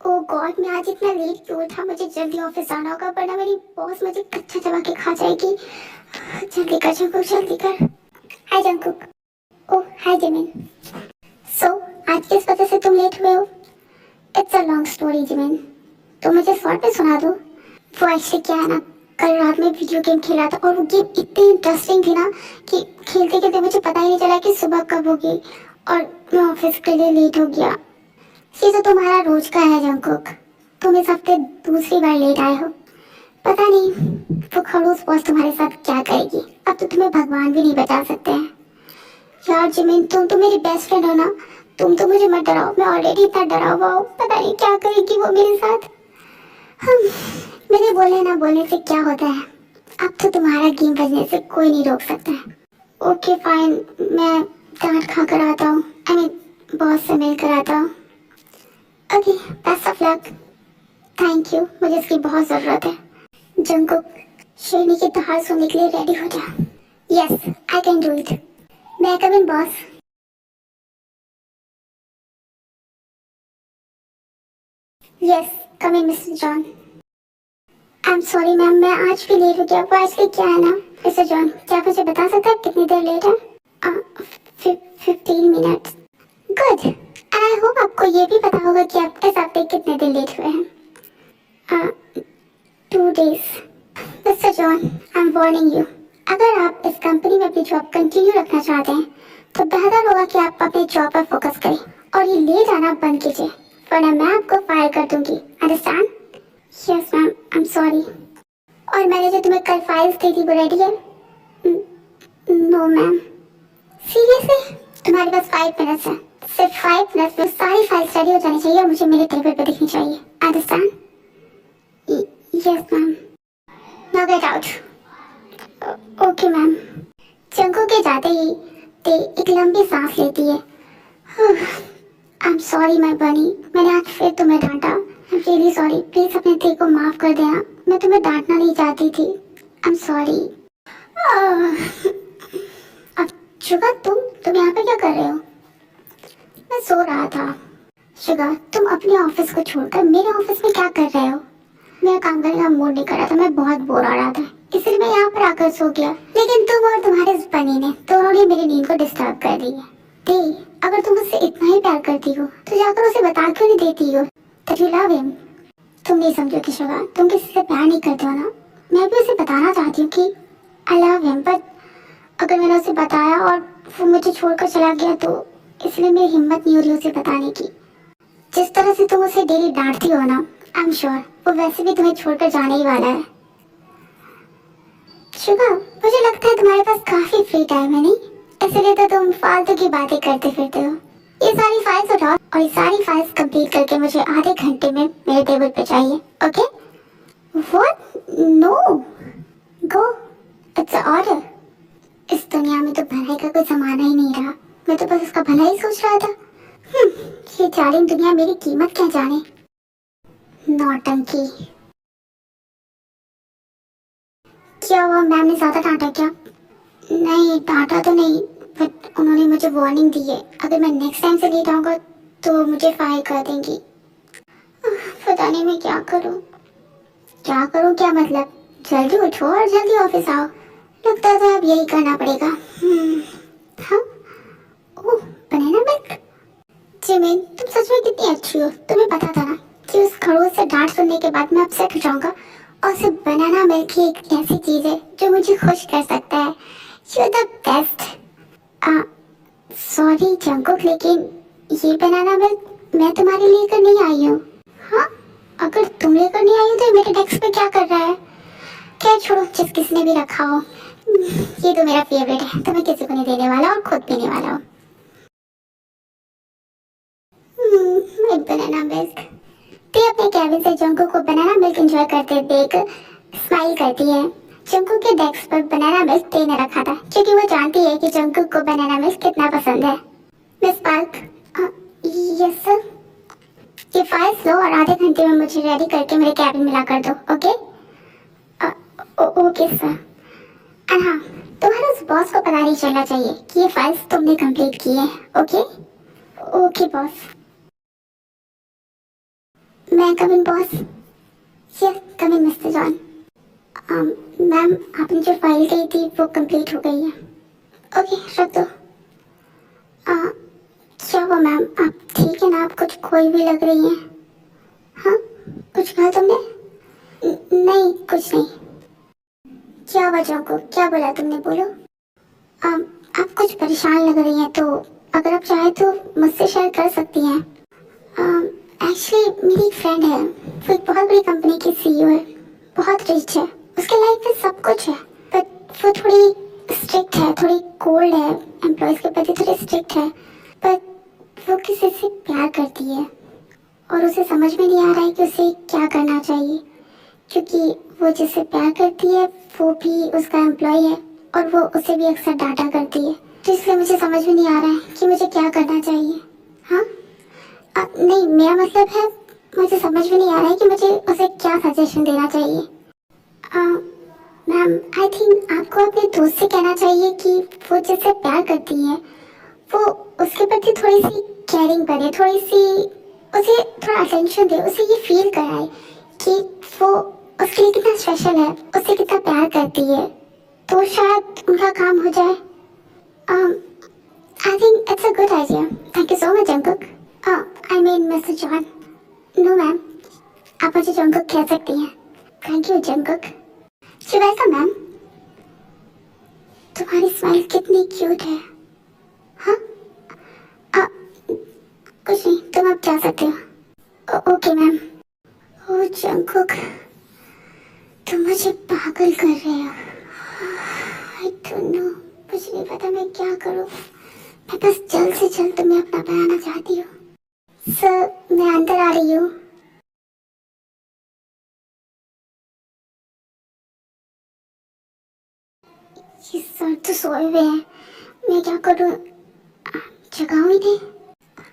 ओ God, मैं आज इतना लेट क्यों उठा? मुझे जल्दी ऑफिस जाना होगा वरना मेरी बॉस मुझे कच्चा चबा के खा जाएगी। जल्दी कर जंकुक, जल्दी कर। हाय जंकुक। ओह हाय जिमिन। सो आज किस वजह से तुम लेट हुए हो? It's a long story Jimin, तो मुझे शॉर्ट में सुना दो। वो एक्चुअली क्या है ना, कल रात में वीडियो गेम खेला था और वो गेम इतनी इंटरेस्टिंग थी ना कि खेलते खेलते मुझे पता ही नहीं चला कि सुबह कब होगी और मैं ऑफिस के लिए लेट हो गया। ये तो तुम्हारा रोज का है जंकुक, तुम इस हफ्ते दूसरी बार लेट आए हो। पता नहीं वो खड़ूस बॉस तुम्हारे साथ क्या करेगी। अब तो तुम्हें भगवान भी नहीं बचा सकते हैं। यार जिमिन, तुम तो मेरी बेस्ट फ्रेंड हो ना, तुम तो मुझे मत डराओ, मैं ऑलरेडी इतना डरा हुआ हूँ। पता नहीं क्या करेगी वो मेरे साथ। हम मेरे बोलने ना बोलने से क्या होता है, अब तो तुम्हारा गेम बजने से कोई नहीं रोक सकता है। ओके फाइन, मैं डांट खा कर आता हूँ, आई मीन बॉस से मिल कर आता हूँ। Okay, best of luck. Thank you, मुझे इसकी बहुत जरूरत है। जंकुक, शेरनी की दहाड़ सुनने के लिए रेडी हो जा। Yes I can do it. मैं come in boss. Yes come in mister John. I am sorry ma'am, मैं आज भी लेट हो गया। वो एक्चुअली क्या है ना मिस्टर जॉन, क्या आप मुझे बता सकते हैं कितनी देर लेट है? 15 minute. Good, and I hope आपको ये भी पता होगा कि आप इस हफ्ते कितने दिन लेट हुए हैं। 2 days। Mister John, I am warning you, अगर आप इस कंपनी में अपनी जॉब कंटिन्यू रखना चाहते हैं तो बेहतर होगा कि आप अपने जॉब पर फोकस करें और ये लेट आना बंद कीजिए, वरना मैं आपको फायर कर दूंगी। Understand? Yes ma'am, I am sorry. और मैंने जो तुम्हें कल फाइल्स दी थी वो रेडी है? No ma'am. सीरियसली? तुम्हारे पास 5 मिनट्स है, सिर्फ 5 मिनट्स में सारी फाइल्स रेडी हो जानी चाहिए और मुझे मेरे टेबल पे दिखनी चाहिए। Understand? Yes ma'am. Now get out. Okay ma'am. चंको के जाते ही ते एक लंबी सांस लेती है। आई एम सॉरी माय बनी, मैंने आज फिर तुम्हें डांटा। I am really sorry, please अपने ते को माफ कर देना, मैं तुम्हें डांटना नहीं चाहती थी। आई एम सॉरी। अब शुगर, तुम यहाँ पे क्या कर रहे हो? मैं सो रहा था। शुगर, तुम अपने ऑफिस को छोड़कर मेरे ऑफिस में क्या कर रहे हो? मेरा काम करने का मूड नहीं कर रहा था, मैं बहुत बोर हो रहा था, इसलिए मैं यहाँ पर आकर सो गया। लेकिन तुम और तुम्हारे इस बनी ने दोनों ने मेरी नींद को डिस्टर्ब कर दी है। दे, अगर तुम उससे इतना ही प्यार करती हो तो जाकर उसे बता क्यों नहीं देती हो that you love him? तुम नहीं समझोगी शुगर, तुम किसी से प्यार नहीं करते हो ना। मैं भी उसे बताना चाहती हूँ कि आई लव हिम, बट अगर मैंने उसे बताया और वो मुझे छोड़कर चला गया तो इसलिए मेरी हिम्मत नहीं हो रही उसे बताने की। जिस तरह से तुम उसे डेली डांटती हो ना, आई एम श्योर वो वैसे भी तुम्हें छोड़कर जाने ही वाला है। शुभा, मुझे लगता है तुम्हारे पास काफी फ्री टाइम है, नहीं? इसलिए तो तुम फालतू की बातें करते फिरते हो। ये सारी फाइल्स उठाओ और ये सारी फाइल्स कंप्लीट करके मुझे आधे घंटे में मेरे टेबल पे चाहिए। Okay? What? No, go, it's a order. इस दुनिया में तो भलाई का कोई जमाना ही नहीं रहा, मैं तो बस उसका भला ही सोच रहा था। ये जालिम दुनिया मेरी कीमत क्या जाने। नौटंकी। क्या हुआ, मैम ने ज्यादा डांटा क्या? नहीं, डांटा तो नहीं, बट उन्होंने मुझे वार्निंग दी है, अगर मैं नेक्स्ट टाइम से लेट आऊंगा तो मुझे फायर कर देंगी। पता नहीं मैं क्या करूं। क्या करूं क्या मतलब? जल्दी उठो और जल्दी ऑफिस आओ। लगता था अब यही करना पड़ेगा। हाँ, ओह बनाना मिल्क। जिमिन, तुम सच में कितनी अच्छी हो। तुम्हें पता था ना कि उस खड़ूस से डांट सुनने के बाद मैं अपसेट हो जाऊंगा, और सिर्फ बनाना मिल्क ही एक ऐसी चीज है जो मुझे खुश कर सकता है। You are the best. Sorry Jungkook, लेकिन ये बनाना मिल्क मैं तुम्हारे लिए लेकर नहीं आई हूँ। हाँ, अगर तुम लेकर नहीं आई हो तो मेरे डेस्क पे क्या कर रहा है? क्या छोड़ो, जिस किसने भी रखा हो। ये तो मेरा फेवरेट है, तो मैं किसी को नहीं देने वाला और खुद पीने वाला हूँ। Banana milk. ते अपने कैबिन से जंकुक को बनाना मिल्क एंजॉय करते देख स्माइल करती है। जंकुक के डेस्क पर बनाना मिल्क ते ने रखा था क्योंकि वो जानती है कि जंकुक को बनाना मिल्क कितना पसंद है। Miss park, yes sir. ये फाइल्स लो और आधे घंटे में मुझे रेडी करके मेरे कैबिन में ला कर दो। ओके? Okay sir. एंड हाँ, तुम्हारे उस बॉस को पता नहीं चलना चाहिए कि ये फाइल्स तुमने कंप्लीट की है। ओके? Okay boss. मैं come in boss? Yes come in mister John. Ma'am आपने जो फाइल कही थी वो कंप्लीट हो गई है। ओके रख दो। क्या हुआ मैम, आप ठीक है ना? आप कुछ खोई भी लग रही हैं। हाँ कुछ कहा तुमने? नहीं कुछ नहीं। क्या वजह को, क्या बोला तुमने, बोलो। आप कुछ परेशान लग रही हैं, तो अगर आप चाहे तो मुझसे शेयर कर सकती हैं। एक्चुअली मेरी एक फ्रेंड है, वो एक बहुत बड़ी कंपनी की सीईओ है, बहुत रिच है, उसके लाइफ में सब कुछ है, बट वो थोड़ी स्ट्रिक्ट है, थोड़ी कोल्ड है, एम्प्लॉयज़ के प्रति थोड़ी स्ट्रिक्ट है, बट वो किसी से प्यार करती है और उसे समझ में नहीं आ रहा है कि उसे क्या करना चाहिए, क्योंकि वो जिससे प्यार करती है वो भी उसका एम्प्लॉय है और वो उसे भी अक्सर डांटा करती है। तो इसलिए मुझे समझ में नहीं आ रहा है कि मुझे क्या करना चाहिए। हाँ नहीं, मेरा मतलब है मुझे समझ में नहीं आ रहा है कि मुझे उसे क्या सजेशन देना चाहिए। मैम आई थिंक आपको अपने दोस्त से कहना चाहिए कि वो जिससे प्यार करती है वो उसके प्रति थोड़ी सी केयरिंग करे, थोड़ी सी उसे थोड़ा अटेंशन दे, उसे ये फील कराए कि वो उसके लिए कितना स्पेशल है, उससे कितना प्यार करती है, तो शायद उनका काम हो जाए। I think it's a good idea. Thank you so much Jungkook. I mean mister John. No ma'am, आप मुझे जंकुक कह सकती हैं। Thank you Jungkook. You welcome ma'am. तुम्हारी स्माइल कितनी क्यूट है। हाँ कुछ नहीं, तुम अब जा सकते हो। Okay ma'am. ओ जंकुक, तुम मुझे पागल कर रहे हो। आई डोंट नो, मुझे नहीं पता मैं क्या करूँ। मैं बस जल्द से जल्द तुम्हें अपना बनाना चाहती हूँ। सर मैं अंदर आ रही हूँ। ये सर तो सोए हुए हैं, मैं क्या करूँ? जगाऊँ इन्हें?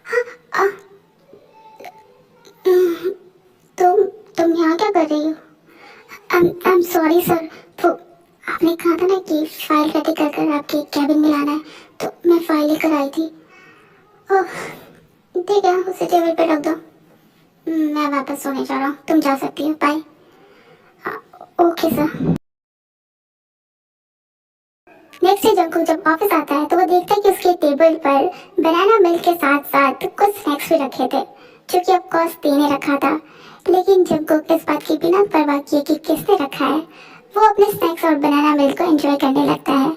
हाँ तुम यहाँ क्या कर रही हो? आई एम सॉरी सर, वो आपने कहा था ना कि फाइल रेडी कर कर आपके कैबिन में लाना है, तो मैं फाइल लेकर आई थी। ओह ठीक है, उसे टेबल पे रख दो। मैं वापस सोने जा रहा हूँ, तुम जा सकती हो, bye. Okay sir. Next day Jungkook जब ऑफिस आता है तो वो देखता है कि उसके टेबल पर बनाना मिल्क के साथ साथ कुछ स्नैक्स भी रखे थे, जो कि ऑफ कोर्स ने रखा था। लेकिन जंकुक इस बात की बिना परवाह किए कि किसने रखा है, वो अपने स्नैक्स और बनाना मिल्क को एंजॉय करने लगता है।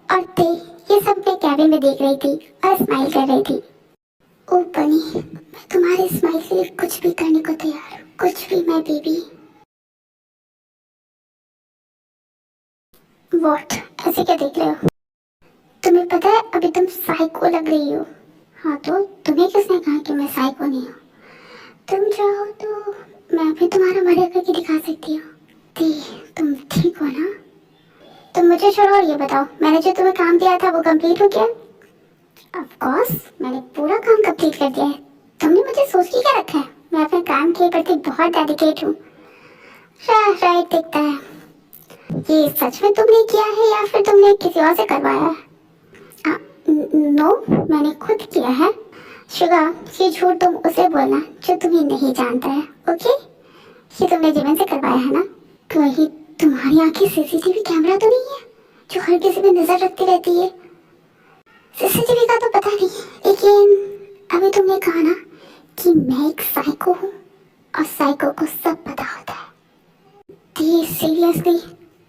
और ते ये सब अपने कैबिन में देख रही थी और स्माइल कर रही थी। ओ बनी, मैं तुम्हारे स्माइल के लिए कुछ भी करने को तैयार हूँ, कुछ भी मैं बेबी। वॉट, ऐसे क्या देख रहे हो? तुम्हें पता है अभी तुम साइको लग रही हो। हाँ तो तुम्हें किसने कहा कि मैं साइको नहीं हूँ? तुम चाहो तो मैं भी तुम्हारा मर्डर करके दिखा सकती हूँ। ती, तुम ठीक हो ना? तुम मुझे छोड़ो और ये बताओ, मैंने जो तुम्हें काम दिया था वो कंप्लीट हो गया? ऑफ कोर्स मैंने पूरा काम कंप्लीट कर दिया है। तुमने मुझे सोच के क्या रखा है? मैं अपने काम के प्रति बहुत डेडिकेट हूँ। राइट दिखता है। ये सच में तुमने किया है या फिर तुमने किसी और से करवाया है? नो, मैंने खुद किया है। शुगा, ये झूठ तुम उसे बोलना जो तुम्हें नहीं जानता है, ओके? ये तुमने जीवन से करवाया है ना? कहीं तुम्हारी आंखें सीसीटीवी कैमरा तो नहीं है जो हर किसी पे नजर रखती रहती है? सीसीटीवी का तो पता नहीं, लेकिन अभी तुमने कहा ना कि मैं एक साइको हूँ और साइको को सब पता होता है। सीरियसली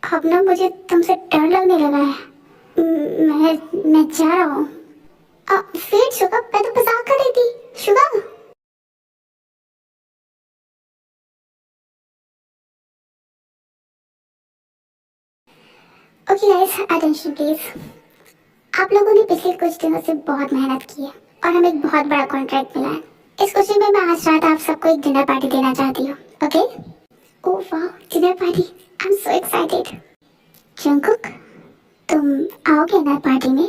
अब ना मुझे तुमसे डर लगने लगा है। मैं जा रहा हूँ। फिर शुगा, मैं तो मजाक कर रही थी Suga. Okay guys, attention please. आप लोगों ने पिछले कुछ दिनों से बहुत मेहनत की है और हमें एक बहुत बड़ा कॉन्ट्रैक्ट मिला है। इस खुशी में मैं आज रात आप सबको एक डिनर पार्टी देना चाहती हूँ, ओके? ओह वाह, dinner party, I am so excited. Jungkook, तुम आओगे डिनर पार्टी में?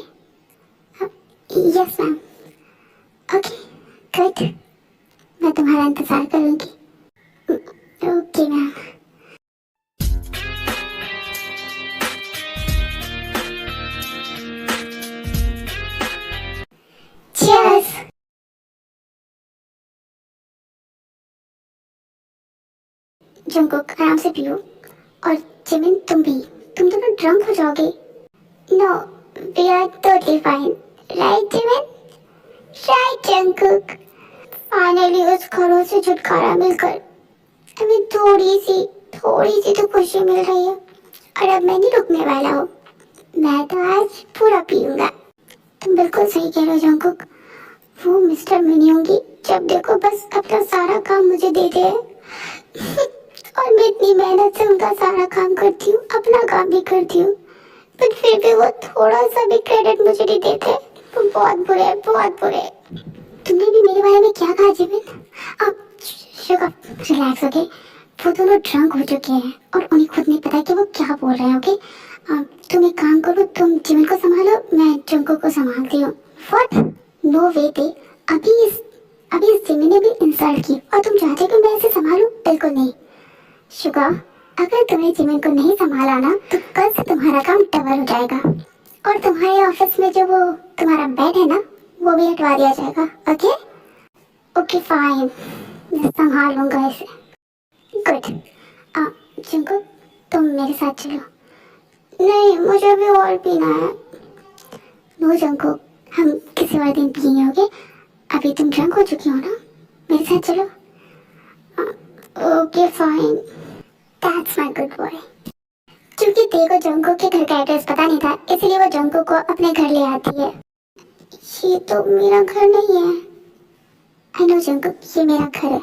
Yes ma'am. ओके गुड, मैं तुम्हारा इंतजार करूंगी। Okay ma'am. जंगकुक आराम से पियो, और जिमिन तुम दोनों ड्रंक हो जाओगे। No, we are totally fine, right Jimin? Right Jungkook. Finally उस खरों से छुटकारा मिलकर हमें थोड़ी सी तो खुशी मिल रही है, और अब मैं नहीं रुकने वाला हूँ। मैं तो आज पूरा पीऊंगा। तुम बिल्कुल सही कह रहे हो जंगकुक। वो मिस्टर मिनी होंगी, जब देखो बस अपना सारा काम मुझे देते हैं। और मैं इतनी मेहनत से उनका सारा काम करती हूँ, अपना काम भी करती हूँ, पर फिर भी वो थोड़ा सा भी क्रेडिट मुझे नहीं देते। वो बहुत बुरे, बहुत बुरे। तुमने भी मेरे बारे में क्या कहा जिमिन? अब शुगर, रिलैक्स, ओके? वो दोनों ड्रंक हो चुके हैं और उन्हें खुद नहीं पता कि वो क्या बोल रहे हैं, ओके? तुम एक काम करो, तुम जिमिन को संभालो, मैं जंगकुक को संभालती हूँ। व्हाट? नो वे थे। अभी इस जिमिन ने भी इंसल्ट की और तुम चाहते हो कि मैं इसे संभालूं? बिल्कुल नहीं शुगा, अगर तुमने जिमिन को नहीं संभाला ना तो कल से तुम्हारा काम डबल हो जाएगा, और तुम्हारे ऑफिस में जो वो तुम्हारा बेड है ना, वो भी हटवा दिया जाएगा, ओके? ओके फाइन, मैं संभाल लूंगा इसे। गुड। जंगकुक, तुम मेरे साथ चलो। नहीं, मुझे अभी और पीना है। नो जंगकुक, हम किसी और दिन पिएंगे, ओके? अभी तुम ड्रंक हो चुकी हो ना, मेरे साथ चलो। Okay fine, that's my good boy. क्योंकि देखो जंगकुक के घर का एड्रेस पता नहीं था, इसलिए वो जंगकुक को अपने घर ले आती है। ये तो मेरा घर नहीं है। आई नो जंगकुक, ये मेरा घर है।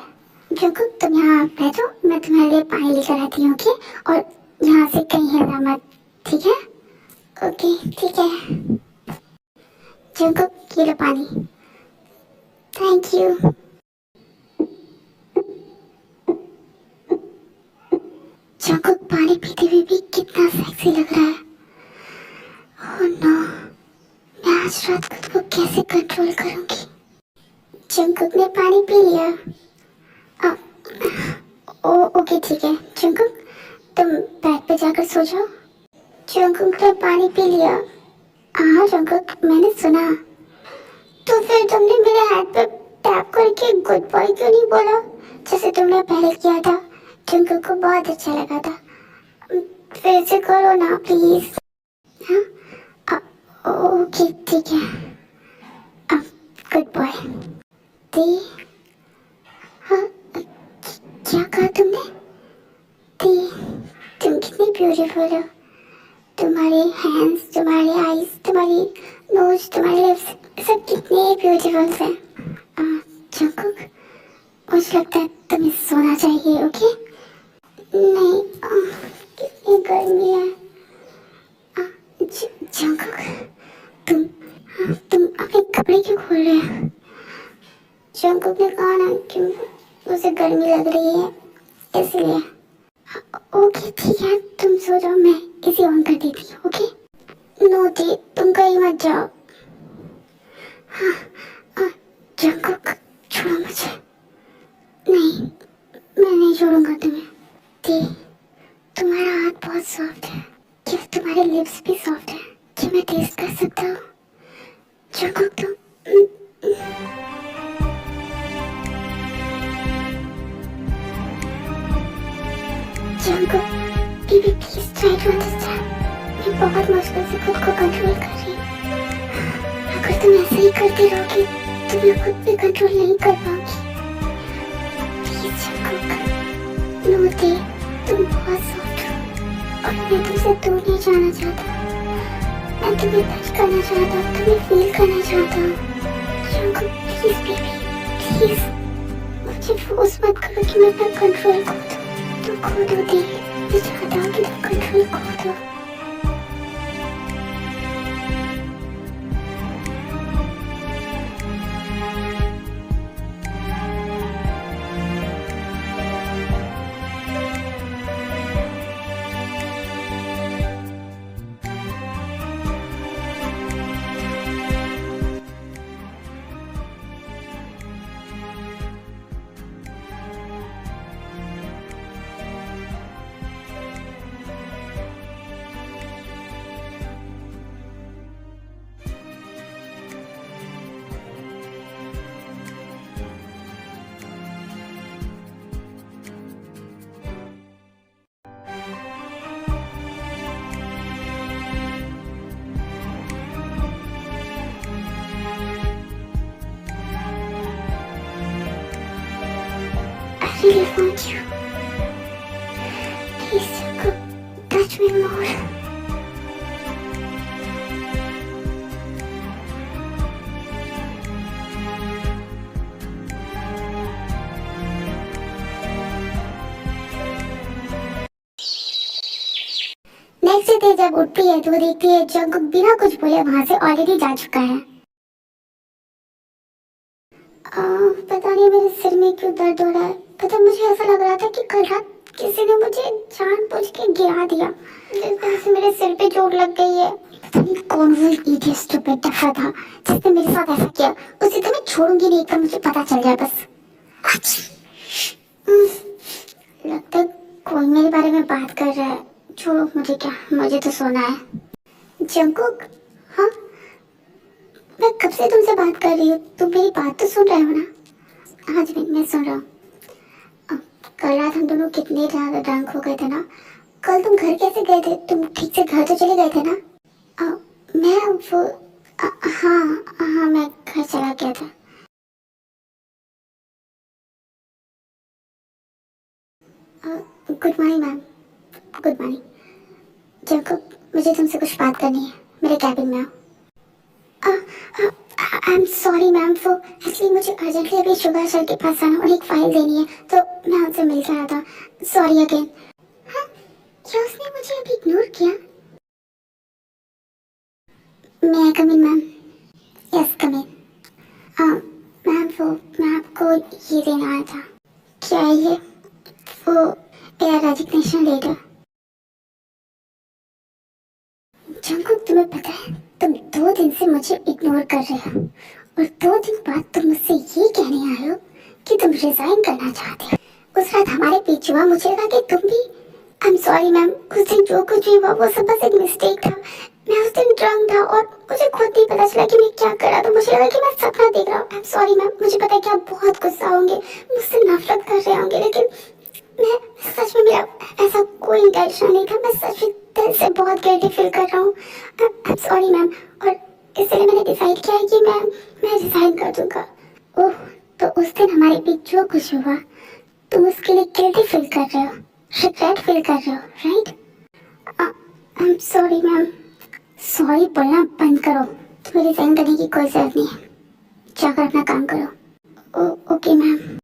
जंगकुक, तुम यहाँ बैठो, मैं तुम्हारे लिए पानी लेकर आती हूँ, ओके? और यहाँ से कहीं हिलना मत, ठीक है? ओके, ठीक है। जंगकुक, ये लो पानी। Thank you. जंगकुक पानी पीते हुए भी कितना सेक्सी लग रहा है। ओह नो, मैं आज रात खुद को कैसे कंट्रोल करूंगी? जंगकुक ने पानी पी लिया। ओके ठीक है जंगकुक, तुम बेड पे जाकर सो जाओ। जंगकुक ने पानी पी लिया। हाँ जंगकुक, मैंने सुना। तो फिर तुमने मेरे हाथ पे टैप करके गुड बॉय क्यों नहीं बोला, जैसे तुमने पहले किया था? जंगकुक को बहुत अच्छा लगा था। फिर से करो ना प्लीज। हाँ ओके ठीक है, गुड बॉय। दी, हाँ क्या कहा तुमने? दी, तुम कितनी ब्यूटीफुल हो। तुम्हारे हैंड्स, तुम्हारी आईज, तुम्हारी नोज, तुम्हारे लिप्स सब कितने ब्यूटीफुल हैं। जंगकुक, मुझे लगता है तुम्हें सोना चाहिए, ओके? नहीं, कितनी गर्मी है। जंगकुक, तुम अपने कपड़े क्यों खोल रहे हो? जंगकुक ने कहा ना कि उसे गर्मी लग रही है, इसलिए। ओके ठीक है, तुम सो जाओ, मैं इसे ऑन कर देती हूँ, ओके? नो दी, तुम कहीं मत जाओ। जंगकुक, छोड़ो मुझे। नहीं, मैं नहीं छोड़ूंगा तुम्हें। दी, तुम्हारा हाथ बहुत सॉफ्ट है। क्या तुम्हारे लिप्स भी सॉफ्ट है? क्या मैं टेस्ट कर सकता हूँ? जंगकुक, तुम Jungkook, baby please try to understand. मैं बहुत मुश्किल से खुद को कंट्रोल कर रही हूँ। अगर तुम ऐसे ही करती रहोगी तो मैं खुद पे कंट्रोल नहीं कर पाऊंगी। प्लीज जंगकुक, नो दी, तुम बहुत सॉफ्ट हो और मैं तुमसे दूर नहीं जाना चाहता। मैं तुम्हें टच करना चाहता हूँ, तुम्हें फील करना चाहता हूँ। जंगकुक प्लीज बेबी, प्लीज मुझे फोर्स मत करो कि मैं अपना कंट्रोल खो दूँ। तो खो दो दी, मैं चाहता हूँ कि तुम कंट्रोल खो दो। really want you. Please, Jungkook, touch me more. Next day जब उठती है तो देखती है जंगकुक बिना कुछ बोले वहां से ऑलरेडी जा चुका है। पता नहीं मेरे सिर में क्यों दर्द हो रहा है। पता मुझे ऐसा लग रहा था कि कल रात किसी ने मुझे जानबूझ के गिरा दिया, जिस वजह से मेरे सिर पे चोट लग गई है। पता नहीं कौन वो इडियट स्टूपिड डफा था जिसने मेरे साथ ऐसा किया। उसे तो मैं छोड़ूंगी नहीं, एकदम मुझे पता चल जाए बस। लगता है कोई मेरे बारे में बात कर रहा है। छोड़ो, मुझे क्या, मुझे तो सोना है। जंगकुक, हाँ मैं कब से तुमसे बात कर रही हूँ, तुम मेरी बात तो सुन रहे हो ना? हाँ जी मैं सुन रहा हूँ। कल रात हम दोनों कितने ज्यादा ड्रंक हो गए थे ना। कल तुम घर कैसे गए थे? तुम ठीक से घर तो चले गए थे ना? मैं वो हाँ हाँ मैं घर चला गया था। Good morning ma'am. Good morning. Jungkook, मुझे तुमसे कुछ बात करनी है, मेरे कैबिन में आओ। आई एम सॉरी मैम, वो एक्चुअली मुझे अर्जेंटली अभी शुगर सर के पास आना और एक फाइल देनी है, तो मैं उनसे मिल रहा था। Sorry again. हाँ, क्या उसने मुझे अभी इग्नोर किया? मैं come in ma'am. Yes come in. Ma'am वो मैं आपको ये देना आया था। क्या है ये? वो मेरा रेजिग्नेशन लेटर। जंगकुक, तुम्हें पता है तुम 2 दिन से मुझे इग्नोर कर रहे हो और 2 दिन बाद तुम मुझसे ये कहने आए हो कि तुम रिजाइन करना चाहते हो। उस रात हमारे बीच हुआ, मुझे लगा कि तुम भी। आई एम सॉरी मैम, उस दिन जो कुछ भी हुआ वो सब बस एक मिस्टेक था। मैं उस दिन ड्रंक था और मुझे खुद नहीं पता चला कि मैं क्या कर रहा था। मुझे लगा कि मैं सपना देख रहा हूँ। आई एम सॉरी मैम, मुझे पता है कि आप बहुत गुस्सा होंगे, मुझसे नफरत कर रहे होंगे, लेकिन मैं सच में, मेरा ऐसा कोई इंटेंशन नहीं था। मैं सच में दिल से बहुत गिल्टी फील कर रहा हूँ। आई एम सॉरी मैम, और इसलिए मैंने डिसाइड किया है कि मैं रिजाइन कर दूंगा। ओह, तो उस दिन हमारे बीच जो कुछ हुआ तुम उसके लिए गिल्टी फील कर रहे हो, रिग्रेट फील कर रहे हो, right? I am sorry ma'am. Sorry बोलना बंद करो, तुम्हें रिजाइन करने की कोई जरूरत नहीं है। जाकर अपना काम करो। Okay ma'am.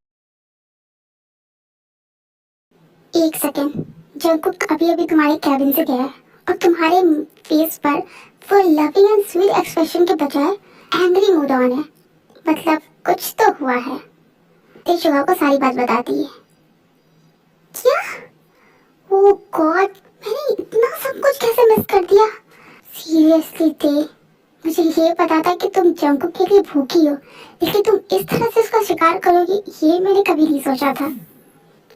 एक सेकेंड, जंगकुक अभी अभी तुम्हारे कैबिन से गया है और तुम्हारे फेस पर वो लविंग एंड स्वीट एक्सप्रेशन के बजाय एंग्री मूड ऑन है। मतलब कुछ तो हुआ है। तेजुआ को सारी बात बता दी है। क्या? ओह गॉड, मैंने इतना सब कुछ कैसे मिस कर दिया? सीरियसली ते, मुझे ये पता था कि तुम जंगकुक के लिए भूखी हो, लेकिन तुम इस तरह से उसका शिकार करोगी ये मैंने कभी नहीं सोचा था।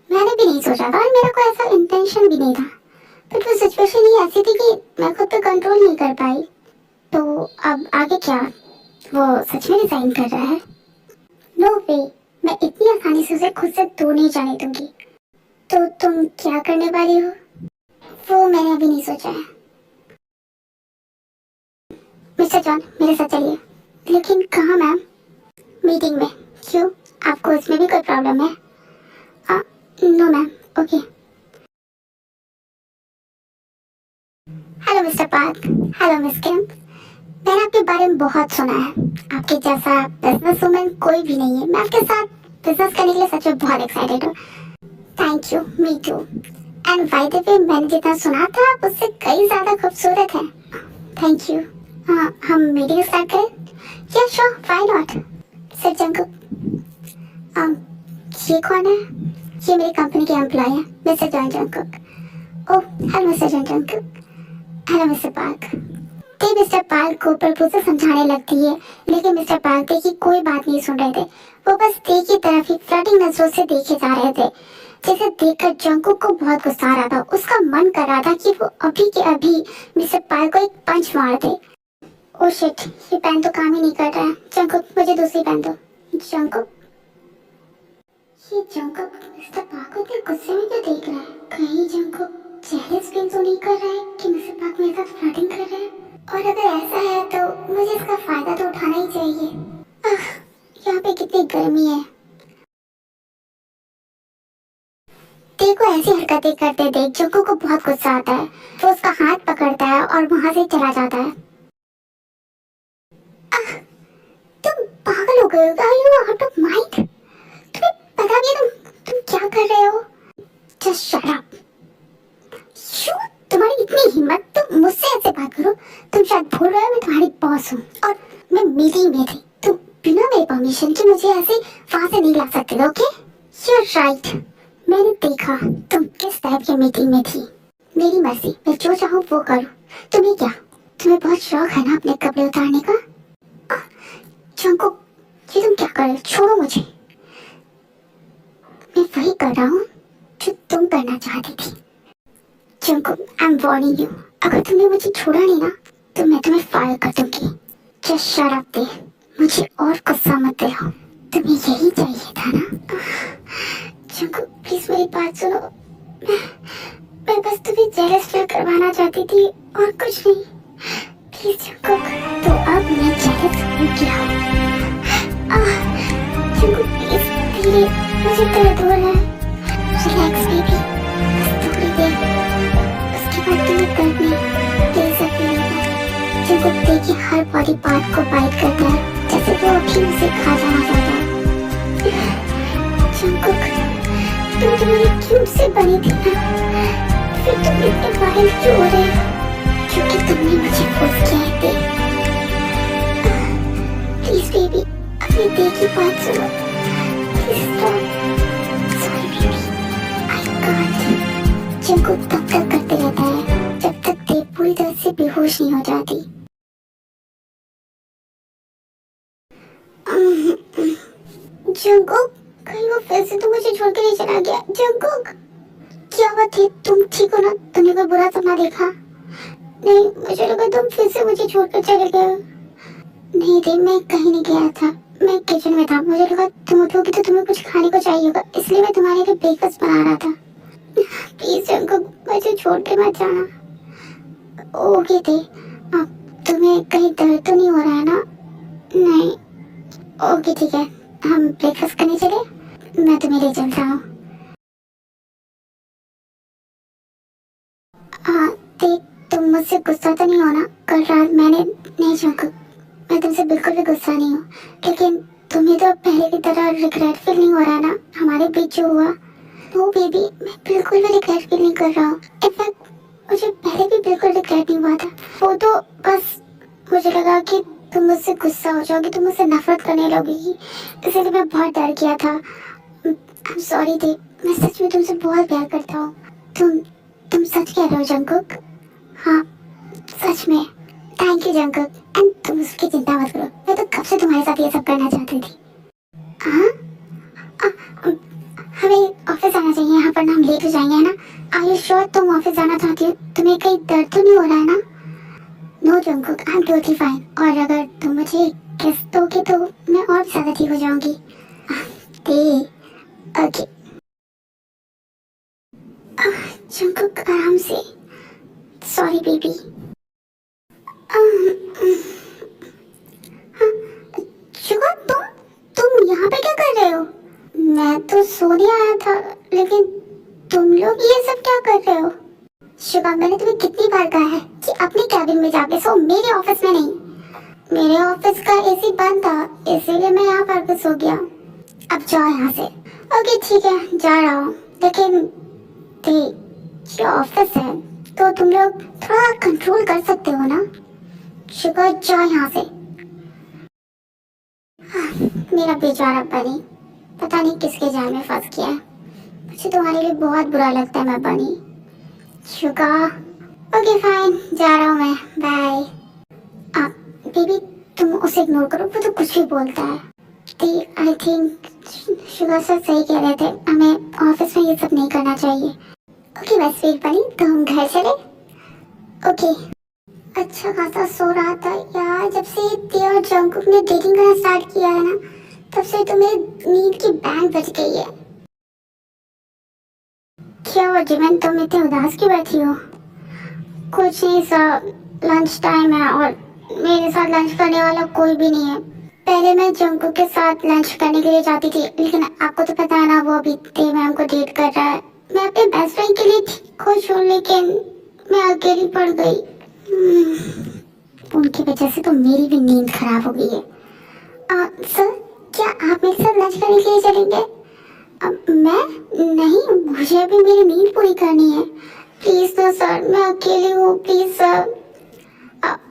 मैंने भी नहीं सोचा था और मेरा कोई ऐसा इंटेंशन भी नहीं था, बट वो सिचुएशन ही ऐसी थी कि मैं खुद पे कंट्रोल नहीं कर पाई। तो अब आगे क्या? वो सच में रिजाइन कर रहा है? नो वे, मैं इतनी आसानी से उसे खुद से दूर नहीं जाने दूंगी। तो तुम क्या करने वाली हो? वो मैंने अभी नहीं सोचा है। मिस्टर जॉन, मेरे साथ चलिए। लेकिन कहाँ मैम? मीटिंग में। क्यों, आपको उसमें भी कोई प्रॉब्लम है? No ma'am. Okay. Hello mister Park. Hello miss Kim. मैंने आपके बारे में बहुत सुना है। आपके जैसा बिजनेस वुमन कोई भी नहीं है। मैं आपके साथ बिजनेस करने के लिए सच में बहुत एक्साइटेड हूँ। Thank you, me too. And by the way, मैंने जितना सुना था आप उससे कई ज्यादा खूबसूरत हैं। Thank you. हाँ, हम मीटिंग स्टार्ट करें? या sure, why not? Sir Jungkook, ये कौन है? ये मेरी कंपनी के एम्प्लॉय है, mister John Jungkook. Oh hello mister John Jungkook. Hello mister park. ते मिस्टर पार्क को प्रपोजल समझाने लगती है, लेकिन मिस्टर पार्क ते की कोई बात नहीं सुन रहे थे। वो बस ते की तरफ ही फ्लर्टिंग नजरों से देखे जा रहे थे, जिसे देखकर जंगकुक को बहुत गुस्सा आ रहा था। उसका मन कर रहा था कि वो अभी के अभी मिस्टर पार्क को एक पंच मार दे। ओह शिट, ये पेन तो काम ही नहीं कर रहा है। जंगकुक, मुझे दूसरी पेन दो। जंगकुक, ये जंगकुक मिस्टर पार्क को इतने गुस्से में क्यों देख रहा है? कहीं जंगकुक जेलस फील तो नहीं कर रहा है कि मिस्टर पार्क मेरे साथ फ्लर्टिंग कर रहा है? और अगर ऐसा है तो मुझे इसका फायदा तो उठाना ही चाहिए। यहाँ पे कितनी गर्मी है। तेरे को ऐसी हरकतें करते देख जंकुक को बहुत गुस्सा आता है। वो उसका हाथ पकड़ता है और वहां से चला जाता है। आह, तुम पागल हो गए हो? Are you out of mind? तुम्हें पता नहीं तुम क्या कर रहे हो? Just shut up. क्यों तुम्हारी इतनी हिम्मत? तुम मुझसे ऐसे बात करो? तुम शायद भूल रहे हो मैं तुम्हारी बॉस हूँ और मैं मीटिंग में थी। तुम बिना मेरे परमिशन के मुझे ऐसे वहां से नहीं ला सकते थे, ओके? You're right. मैंने देखा तुम किस टाइप की मीटिंग में थी। मेरी मर्जी, मैं जो चाहूँ वो करूँ। तुम्हें क्या? तुम्हें बहुत शौक है ना अपने कपड़े उतारने का? जंकुक, ये तुम क्या कर रहे हो? छोड़ो मुझे। मैं वही कर रहा हूँ जो तुम करना चाहती थी। Jungkook, I am warning you. अगर तुमने मुझे छोड़ा नहीं ना तो मैं तुम्हें फायर कर दूंगी। जस्ट शट अप दे। मुझे और गुस्सा मत दिलाओ। तुम्हें यही चाहिए था ना? जंकुक, प्लीज मेरी बात सुनो। मैं बस तुम्हें जेलस फील करवाना चाहती थी और कुछ नहीं। प्लीज जंकुक, तो अब मैं जेलस हो गया हूँ। जंकुक प्लीज, धीरे, मुझे दर्द हो रहा है। रिलैक्स बेबी, बस थोड़ी देर, उसके बाद तुम्हें दर्द नहीं, प्लीज अभी होगा। जंकुक देखिए हर बॉडी पार्ट को बाइट करता है जैसे वो अभी उसे खा जाना चाहता है। जंकुक, तुम तुम्हारी क्यूट से बनी थी ना, फिर तुम इतने वाइल्ड क्यों हो रहे हो? क्योंकि तुमने मुझे फोर्स किया है बे। प्लीज बेबी, अपनी दे की बात सुनो। Please stop. Sorry baby, I can't. Jungkook तब तक करते रहता है जब तक दे पूरी तरह से बेहोश नहीं हो जाती। जंकुक, कहीं वो फिर से तो मुझे छोड़ के नहीं चला गया? जंकुक, क्या बात है? तुम ठीक हो ना? तुमने कोई बुरा सपना देखा? नहीं, मुझे लगा तुम फिर से मुझे छोड़कर चले गए हो। नहीं रे, मैं कहीं नहीं गया था, मैं किचन में था। मुझे लगा तुम उठोगी तो तुम्हें कुछ खाने को चाहिए होगा, इसलिए मैं तुम्हारे लिए ब्रेकफास्ट बना रहा था। प्लीज जंकुक, मुझे छोड़ के मत जाना। ओके थे, अब तुम्हें कहीं दर्द तो नहीं हो रहा है ना? नहीं। ओके ठीक है, हम ब्रेकफास्ट करने चले? मैं तुम्हें ले चलता हूँ। देख, तुम मुझसे गुस्सा तो नहीं हो ना? कल रात मैंने नहीं जंकुक, मैं तुमसे बिल्कुल भी गुस्सा नहीं हूँ, लेकिन तुम्हें तो पहले की तरह रिग्रेट फील नहीं हो रहा ना हमारे बीच जो हुआ? नो बेबी, मैं बिल्कुल भी रिग्रेट फील नहीं कर रहा हूँ। इनफैक्ट मुझे पहले भी बिल्कुल रिग्रेट नहीं हुआ था। वो तो बस मुझे लगा कि तुम मुझसे गुस्सा हो जाओगी, तुम मुझसे नफरत करने लगोगी, इसलिए मैं बहुत डर गया था। आई एम सॉरी देव, मैं सच में तुमसे बहुत प्यार करता हूँ। तुम सच कह रहे हो जंकुक? हाँ, सच में। थैंक यू जंकुक, एंड तुम उसकी चिंता मत करो, मैं तो कब से तुम्हारे साथ ये सब करना चाहती थी। हाँ, हमें ऑफिस आना चाहिए, यहाँ पर ना हम लेट हो जाएंगे, है ना? आर यू श्योर तुम ऑफिस जाना चाहती हो? तुम्हें कहीं दर्द तो नहीं हो रहा है ना? No Jungkook, I am totally fine, और अगर तुम मुझे किस दोगे तो मैं और ज्यादा ठीक हो जाऊंगी। ओके। जंकुक आराम से। Sorry baby. शुगर, तुम यहाँ पे क्या कर रहे हो? मैं तो सोने आया था, लेकिन तुम लोग ये सब क्या कर रहे हो? शुगर, मैंने तुम्हें कितनी बार कहा है कि अपने कैबिन में जाके सो, मेरे ऑफिस में नहीं। मेरे ऑफिस का एसी बंद था, इसीलिए मैं यहाँ पर सो गया। अब जाओ यहाँ से। ओके ठीक है, जा रहा हूँ, लेकिन ये ऑफिस है तो तुम लोग थोड़ा कंट्रोल कर सकते हो ना? शुगर, जाओ यहाँ से। मेरा बेचारा बनी पता नहीं किसके जाल में फंस गया है। मुझे तुम्हारे लिए बहुत बुरा लगता है मैं बनी। शुगर, ओके फाइन, जा रहा हूँ मैं, बाय। बेबी, तुम उसे इग्नोर करो, वो तो कुछ भी बोलता है। आई थिंक शुगर सर सही कह रहे थे, हमें ऑफिस में ये सब नहीं करना चाहिए। ओके बस फिर बनी, तो हम घर चले? ओके। अच्छा खासा सो रहा था यार, जब से ते और जंकुक ने डेटिंग करना स्टार्ट किया है ना, तब से तो मेरी नींद की बैंड बज गई है। क्या हुआ जिमन, तुम इतने उदास क्यों बैठी हो? कुछ नहीं सर, लंच टाइम है और मेरे साथ लंच करने वाला कोई भी नहीं है। पहले मैं जंकुक के साथ लंच करने के लिए जाती थी, लेकिन आपको तो पता है ना वो अभी ते मैम को डेट कर रहा है। मैं अपने बेस्ट फ्रेंड के लिए खुश हूँ, लेकिन मैं अकेली पड़ गई। उनकी वजह से तो मेरी भी नींद खराब हो गई है। सर, क्या आप मेरे साथ लंच करने के लिए चलेंगे? मैं नहीं, मुझे अभी मेरी नींद पूरी करनी है। प्लीज तो सर, मैं अकेली हूँ, प्लीज सर।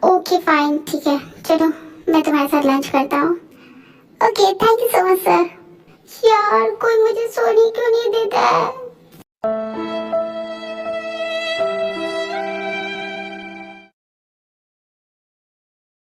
ओके फाइन, ठीक है, चलो मैं तुम्हारे साथ लंच करता हूँ। Okay, thank you so much sir. यार, कोई मुझे सोने क्यों नहीं देता है?